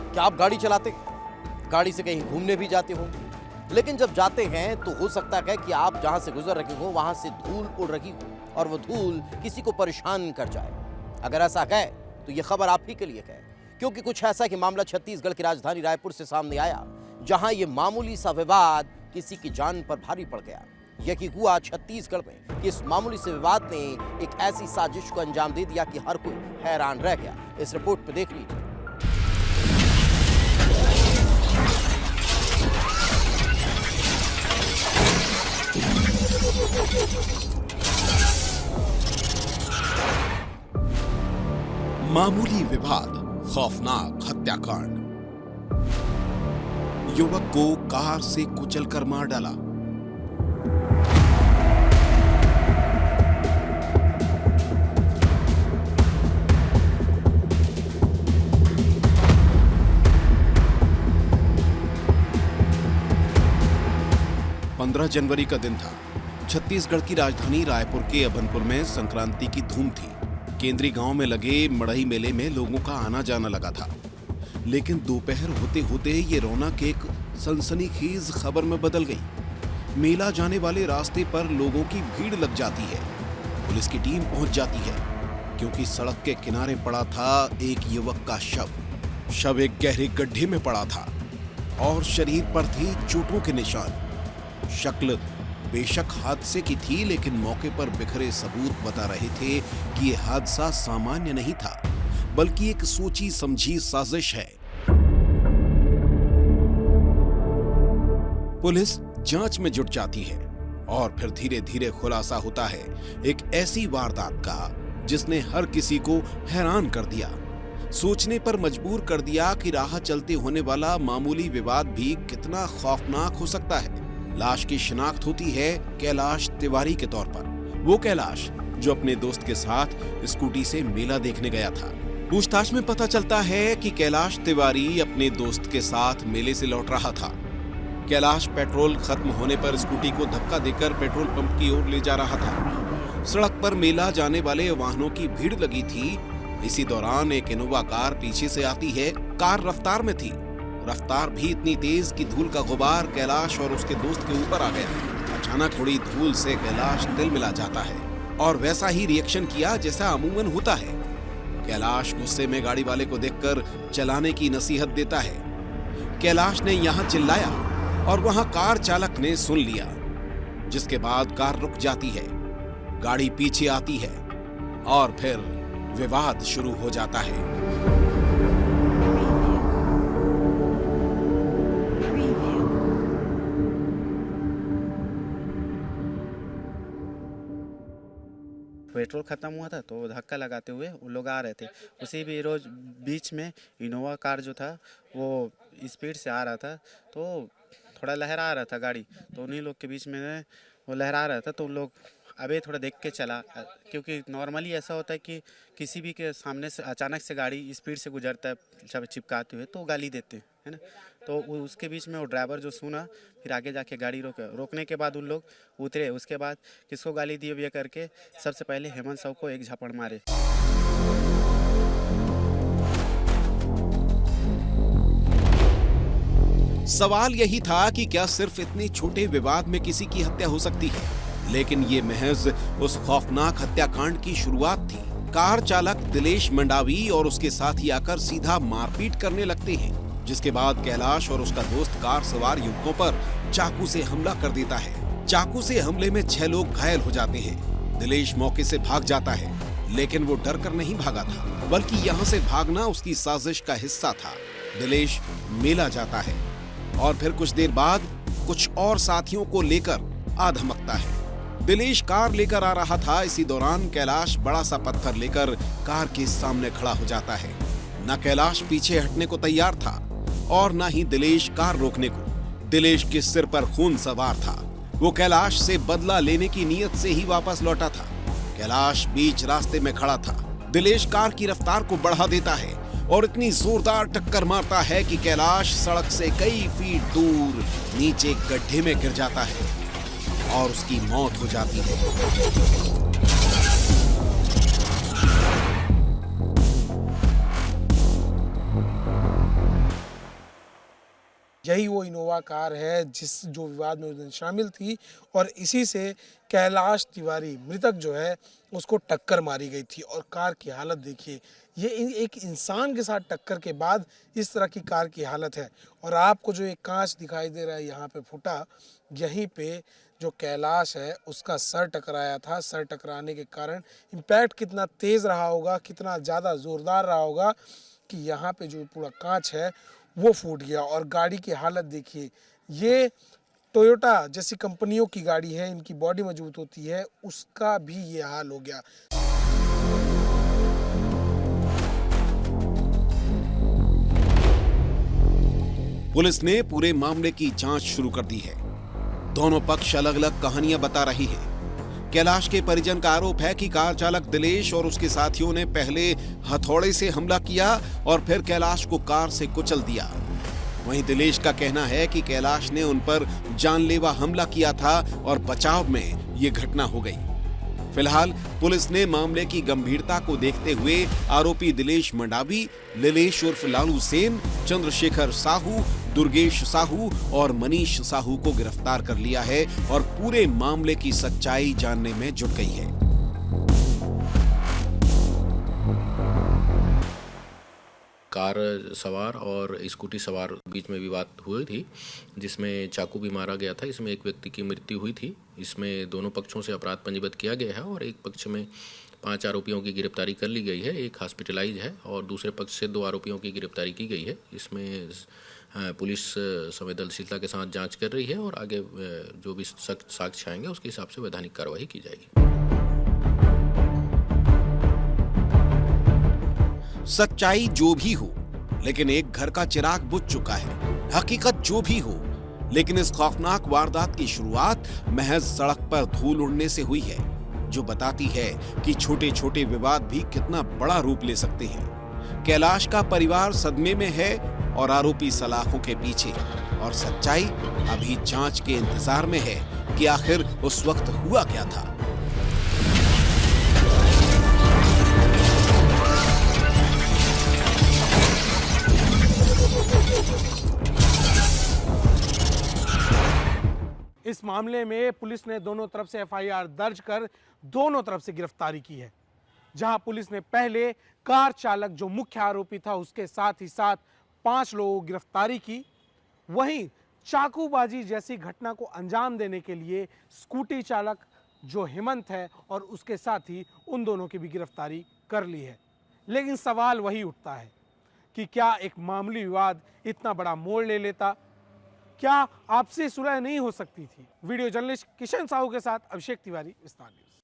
क्या आप गाड़ी चलाते हैं? गाड़ी से कहीं घूमने भी जाते होंगे, लेकिन जब जाते हैं तो हो सकता है कि आप जहां से गुजर रहे हो वहां से धूल उड़ रही हो और वो धूल किसी को परेशान कर जाए। अगर ऐसा है तो ये खबर आप ही के लिए है, क्योंकि कुछ ऐसा कि मामला छत्तीसगढ़ की राजधानी रायपुर से सामने आया, जहां ये मामूली सा विवाद किसी की जान पर भारी पड़ गया। यही हुआ छत्तीसगढ़ में कि इस मामूली से विवाद ने एक ऐसी साजिश को अंजाम दे दिया कि हर कोई हैरान रह गया। इस रिपोर्ट में देख लीजिए। मामूली विवाद, खौफनाक हत्याकांड। युवक को कार से कुचलकर मार डाला। जनवरी का दिन था। छत्तीसगढ़ की राजधानी रायपुर के अभनपुर में संक्रांति की धूम थी। केंद्रीय गांव में लगे मड़ई मेले में लोगों का आना जाना लगा था, लेकिन दोपहर होते होते ये रौनक एक सनसनीखेज खबर में बदल गई। मेला जाने वाले रास्ते पर लोगों की भीड़ लग जाती है। पुलिस की टीम पहुंच जाती है, क्योंकि सड़क के किनारे पड़ा था एक युवक का शव एक गहरे गड्ढे में पड़ा था और शरीर पर थे चोटों के निशान। शक्ल बेशक हादसे की थी, लेकिन मौके पर बिखरे सबूत बता रहे थे कि यह हादसा सामान्य नहीं था, बल्कि एक सोची समझी साजिश है। पुलिस जांच में जुट जाती है और फिर धीरे धीरे खुलासा होता है एक ऐसी वारदात का जिसने हर किसी को हैरान कर दिया, सोचने पर मजबूर कर दिया कि राह चलते होने वाला मामूली विवाद भी कितना खौफनाक हो सकता है। लाश की शिनाख्त होती है कैलाश तिवारी के तौर पर। वो कैलाश जो अपने दोस्त के साथ स्कूटी से मेला देखने गया था। पूछताछ में पता चलता है कि कैलाश तिवारी अपने दोस्त के साथ मेले से लौट रहा था। कैलाश पेट्रोल खत्म होने पर स्कूटी को धक्का देकर पेट्रोल पंप की ओर ले जा रहा था। सड़क पर मेला जाने वाले वाहनों की भीड़ लगी थी। इसी दौरान एक इनोवा कार पीछे से आती है। कार रफ्तार में थी, रफ्तार भी इतनी तेज कि धूल का गुबार कैलाश और उसके दोस्त के ऊपर आ गया। अचानक उड़ी धूल से कैलाश तिलमिला जाता है और वैसा ही रिएक्शन किया जैसा अमूमन होता है। कैलाश गुस्से में गाड़ी वाले को देखकर चलाने की नसीहत देता है। कैलाश ने यहां चिल्लाया और वहां कार चालक ने सुन लिया, जिसके बाद कार रुक जाती है, गाड़ी पीछे आती है और फिर विवाद शुरू हो जाता है। पेट्रोल ख़त्म हुआ था तो धक्का लगाते हुए वो लोग आ रहे थे। उसी भी रोज बीच में इनोवा कार जो था वो स्पीड से आ रहा था, तो थोड़ा लहरा रहा था गाड़ी, तो उन्हीं लोग के बीच में वो लहरा रहा था। तो लोग अबे थोड़ा देख के चला, क्योंकि नॉर्मली ऐसा होता है कि किसी भी के सामने से अचानक से गाड़ी स्पीड से गुजरता है जब चिपकाते हुए तो गाली देते हैं, है ना। तो उसके बीच में वो ड्राइवर जो सुना, फिर आगे जाके गाड़ी रोकने के बाद उन लोग उतरे। उसके बाद किसको गाली दी ये करके सबसे पहले हेमंत साहू को एक झपड़ मारे। सवाल यही था कि क्या सिर्फ इतने छोटे विवाद में किसी की हत्या हो सकती है, लेकिन ये महज उस खौफनाक हत्याकांड की शुरुआत थी। कार चालक दिलेश मंडावी और उसके साथी आकर सीधा मारपीट करने लगते हैं, जिसके बाद कैलाश और उसका दोस्त कार सवार युवकों पर चाकू से हमला कर देता है। चाकू से हमले में 6 लोग घायल हो जाते हैं। दिलेश मौके से भाग जाता है, लेकिन वो डर कर नहीं भागा था, बल्कि यहाँ से भागना उसकी साजिश का हिस्सा था। दिलेश मेला जाता है और फिर कुछ देर बाद कुछ और साथियों को लेकर आ धमकता है। दिलेश कार लेकर आ रहा था। इसी दौरान कैलाश बड़ा सा पत्थर लेकर कार के सामने खड़ा हो जाता है। न कैलाश पीछे हटने को तैयार था और न ही दिलेश कार रोकने को। दिलेश के सिर पर खून सवार था। वो कैलाश से बदला लेने की नीयत से ही वापस लौटा था। कैलाश बीच रास्ते में खड़ा था। दिलेश कार की रफ्तार को बढ़ा देता है और इतनी जोरदार टक्कर मारता है कि कैलाश सड़क से कई फीट दूर नीचे गड्ढे में गिर जाता है और उसकी मौत हो जाती है। यही वो इनोवा कार है जो विवाद में उस दिन शामिल थी और इसी से कैलाश तिवारी मृतक जो है उसको टक्कर मारी गई थी। और कार की हालत देखिए, ये एक इंसान के साथ टक्कर के बाद इस तरह की कार की हालत है। और आपको जो एक कांच दिखाई दे रहा है यहाँ पे फूटा, यहीं पे जो कैलाश है उसका सर टकराया था। सर टकराने के कारण इम्पैक्ट कितना तेज़ रहा होगा, कितना ज़्यादा ज़ोरदार रहा होगा कि यहाँ पे जो पूरा कांच है वो फूट गया। और गाड़ी की हालत देखिए, ये टोयोटा जैसी कंपनियों की गाड़ी है, इनकी बॉडी मजबूत होती है, उसका भी ये हाल हो गया। पुलिस ने पूरे मामले की जांच शुरू कर दी है। दोनों पक्ष अलग अलग कहानियां बता रही है। कैलाश के परिजन का आरोप है कि कार चालक दिलेश और उसके साथियों ने पहले हथौड़े से हमला किया और फिर कैलाश को कार से कुचल दिया। वहीं दिलेश का कहना है कि कैलाश ने उन पर जानलेवा हमला किया था और बचाव में ये घटना हो गई। फिलहाल पुलिस ने मामले की गंभीरता को देखते हुए आरोपी दिलेश मंडावी, लीलेश उर्फ लालू सेन, चंद्रशेखर साहू, दुर्गेश साहू और मनीष साहू को गिरफ्तार कर लिया है और पूरे मामले की सच्चाई जानने में जुट गई है। कार सवार और स्कूटी सवार बीच में विवाद हुई थी, जिसमें चाकू भी मारा गया था। इसमें एक व्यक्ति की मृत्यु हुई थी। इसमें दोनों पक्षों से अपराध पंजीबद्ध किया गया है और एक पक्ष में 5 आरोपियों की गिरफ्तारी कर ली गई है, एक हॉस्पिटलाइज है और दूसरे पक्ष से 2 आरोपियों की गिरफ्तारी की गई है। इसमें पुलिस संवेदनशीलता के साथ जांच कर रही है और आगे जो भी सख्त साक्ष्य आएंगे उसके हिसाब से वैधानिक कार्रवाई की जाएगी। सच्चाई जो भी हो, लेकिन एक घर का चिराग बुझ चुका है। हकीकत जो भी हो, लेकिन इस खौफनाक वारदात की शुरुआत महज सड़क पर धूल उड़ने से हुई है, जो बताती है कि छोटे छोटे विवाद भी कितना बड़ा रूप ले सकते हैं। कैलाश का परिवार सदमे में है और आरोपी सलाखों के पीछे, और सच्चाई अभी जांच के इंतजार में है कि आखिर उस वक्त हुआ क्या था। इस मामले में पुलिस ने दोनों तरफ से एफआईआर दर्ज कर दोनों तरफ से गिरफ्तारी की है। जहां पुलिस ने पहले कार चालक जो मुख्य आरोपी था उसके साथ ही साथ 5 लोगों की गिरफ्तारी की, वहीं चाकूबाजी जैसी घटना को अंजाम देने के लिए स्कूटी चालक जो हेमंत है और उसके साथ ही उन दोनों की भी गिरफ्तारी कर ली है। लेकिन सवाल वही उठता है कि क्या एक मामूली विवाद इतना बड़ा मोड़ ले लेता? क्या आपसी सुलह नहीं हो सकती थी? वीडियो जर्नलिस्ट किशन साहू के साथ अभिषेक तिवारी, विस्तार न्यूज।